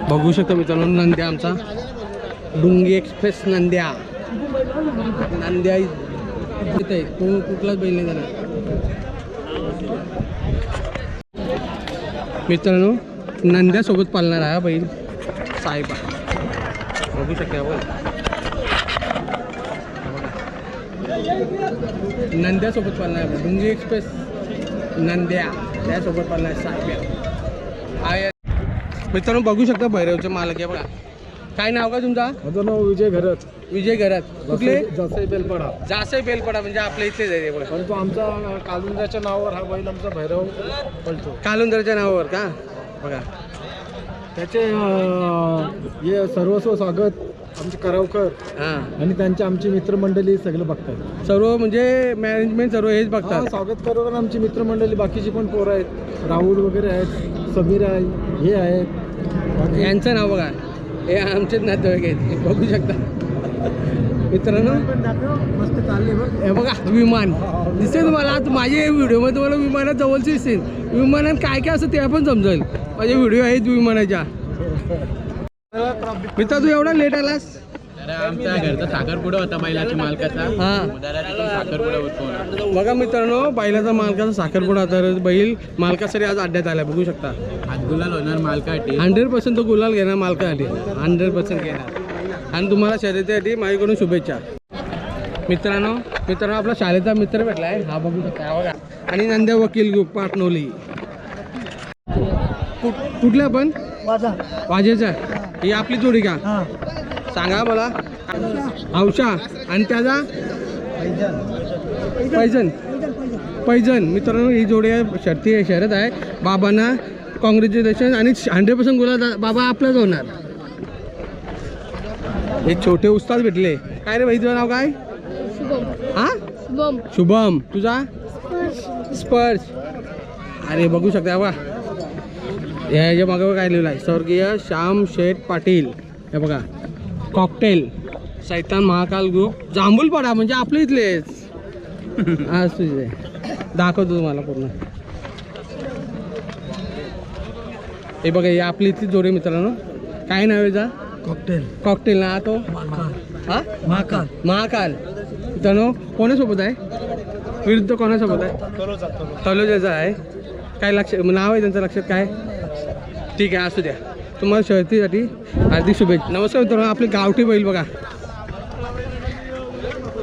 बघू शकतो मित्रांनो नंद्या आमचा डुंगी एक्सप्रेस नंद्या येत आहे तो कुठलाच बैल नाही जाणार मित्रांनो नंद्यासोबत पालणार हा बैल साहेबा बघू शकता आपण नंद्यासोबत पालणार डुंगी एक्सप्रेस नंद्या त्यासोबत पालणार साहेब मित्रांनो बघू शकता भैरवचे मालक आहे बघा काय नाव का तुमचा माझं नाव विजय घरत विजय घरात कुठले जासई बेलपाडा जासई बेलपाडा म्हणजे आपल्या इथलेच आहे बघा परंतु आमचा कालुंद्याच्या नावावर हा बैल आमचा भैरव पळतो कालुंदरच्या नावावर का बघा त्याचे हे सर्वस्व स्वागत आमचे करावकर हां आणि त्यांचे आमची मित्रमंडळी सगळं बघतात सर्व म्हणजे मॅनेजमेंट सर्व हेच बघतात स्वागत करावकर आमची मित्रमंडळी बाकीची पण पोरं आहेत राहुल वगैरे आहेत समीर आहे हे आहेत यांचं नाव बघा हे आमचेच नातेवाईक आहेत बघू शकता मित्रांनो मस्त चालले बघ हे बघा विमान दिसते तुम्हाला आता माझ्या व्हिडिओमध्ये तुम्हाला विमानात जवळचे दिसतील विमानात काय काय असं ते पण समजेल माझे व्हिडिओ आहेत विमानाच्या मित्र तू एवढा लेट आलास आमच्या घरचा साखरपुडा होता बैलाच्या मालकाचा साखरपुडा होतो बघा मित्रांनो बैलाचा मालकाचा साखरपुडा तर बैल मालकासाठी आज अड्ड्यात आला बघू शकता आज गुलाल होणार मालकासाठी 100% तो गुलाल घेणार मालकासाठी 100% घेणार आणि तुम्हाला शर्यतीसाठी माझ्याकडून शुभेच्छा मित्रांनो आपला शाळेचा मित्र भेटला आहे हा बघू शकता बघा आणि नंद्या वकील ग्रुप पाटणोली कुठल्या पण वाजेचा ही आपली जोडी का सांगा मला औषा आणि त्याचा पैजन मित्रांनो ही जोडी आहे शर्यत आहे बाबांना कॉंग्रॅच्युलेशन आणि 100% गुलाल बाबा आपलाच होणार हे छोटे उस्ताद भेटले काय रे भाई तुझं नाव काय हा शुभम तुझा स्पर्श अरे बघू शकता बघा ह्याच्या मागे काय लिहिलं आहे स्वर्गीय श्याम शेठ पाटील हे बघा कॉकटेल सैतान महाकाल ग्रुप जांभूलपाडा म्हणजे आपल्या इथलेच आज तुझे दाखवतो तुम्हाला पूर्ण हे बघा हे आपली इथली जोडी मित्रांनो काय नाव आहे जा कॉकटेल ना तो हा महाकाल मित्रांनो कोणासोबत आहे विरुद्ध कोणासोबत आहे तलोजाचा आहे काय लक्ष नाव आहे त्यांचं लक्षात काय ठीक आहे असू द्या तुम्हाला शर्यतीसाठी हार्दिक शुभेच्छा नमस्कार मित्रांनो आपली गावठी बैल बघा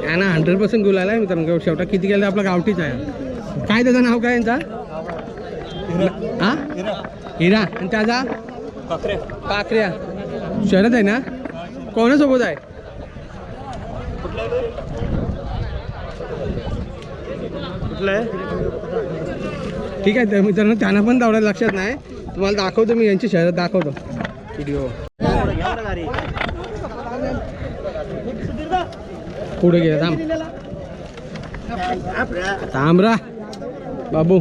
यांना 100% गुलाल आहे मित्रांनो शेवटा किती गेलं आपला गावठीच आहे काय त्याचं नाव काय यांचा हा हिरा आणि त्याचा पाखऱ्या शर्यत आहे ना कोणासोबत आहे कुठलं आहे ठीक आहे तर मित्रांनो त्यांना पण तेवढ्या लक्षात नाही तुम्हाला दाखवतो मी यांची शर्यत दाखवतो व्हिडिओ पुढे गेला थांबरा बाबू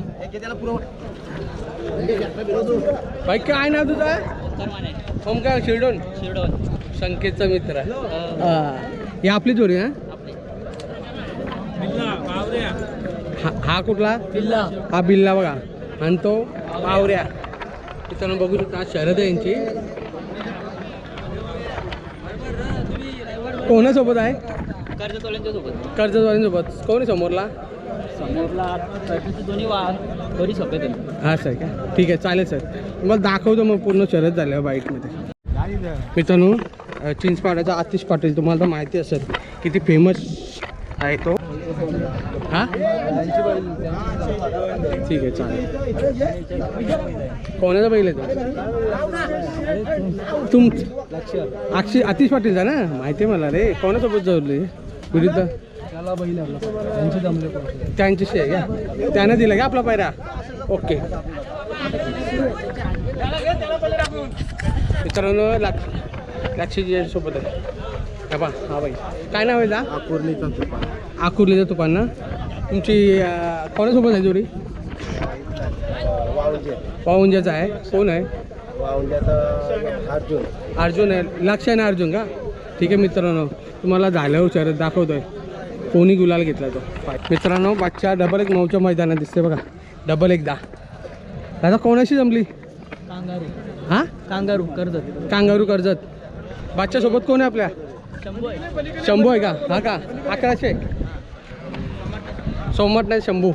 भाई काय नाव तुझा ओमकार शिरडोन संकेतचा मित्र ही आपली जोडी हा कुठला बिल्ला हा बिल्ला बघा आणि तो पावऱ्या मित्रांनो बघू शकता शर्यत आहे यांची कोणासोबत आहे कर्जतवाल्यांसोबत कोण आहे समोरला दोन्ही दोन्ही सोबत हा सर का ठीक आहे चालेल सर तुम्हाला दाखवतो मग पूर्ण शर्यत झाल्या बाईकमध्ये मित्रांनो चिंचपाड्याचा आतिश पाटील तुम्हाला तर माहिती असेल किती फेमस आहे तो हा ठीक आहे चालेल कोणाचा बैल आहे तो अक्षय आतिश पाटीलचा ना माहिती आहे मला रे कोणासोबत जोडले विरुद्ध त्यांच्याशी आहे का त्यानं दिलं का आपला पायरा ओके मित्रांनो लक्षजी सोबत आहे बा हा बाई काय नाव आहे दा आकुर्लीचा तुपान ना तुमची कोणासोबत आहे जोडी वावंजाचा आहे कोण आहे अर्जुन आहे लक्ष आहे ना अर्जुन का ठीक आहे मित्रांनो तुम्हाला झाल्यावर शर्यत दाखवतोय कोणी गुलाल घेतला तो मित्रांनो बादशा डबल एक 9च्या मैदानात दिसते बघा डबल एकदा दादा कोणाशी जमली हा कांगारू कर्जत. कांगारू कर्जत. बादशा सोबत कोण आहे आपल्या? शंभू आहे का? हा का 1100. सोमवार नाही शंभू.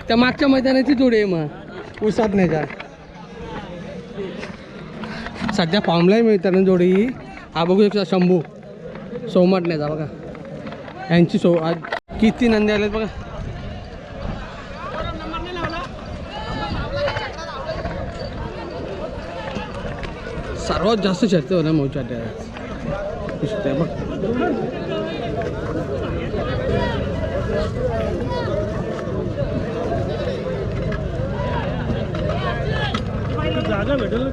त्या मागच्या मैदानाची जोडी आहे मग उसात नाही जा. सध्या फॉर्मलाही मिळतात जोडी. हा बघू शकता शंभू सोमवार नाही जा बघा. यांची आज किती नंदी आलेत बघा. सर्वात जास्त शर्ती होणार मोठ्या बघ. जागा भेटेल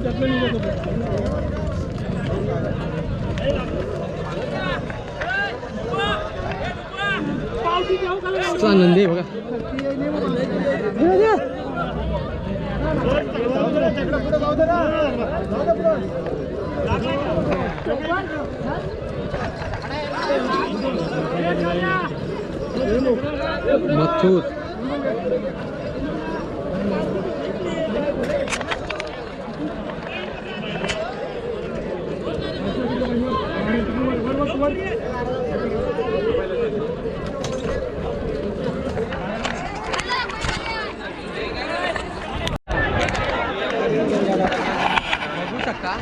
आनंदी आहे बघा. मथुर बघू शकता.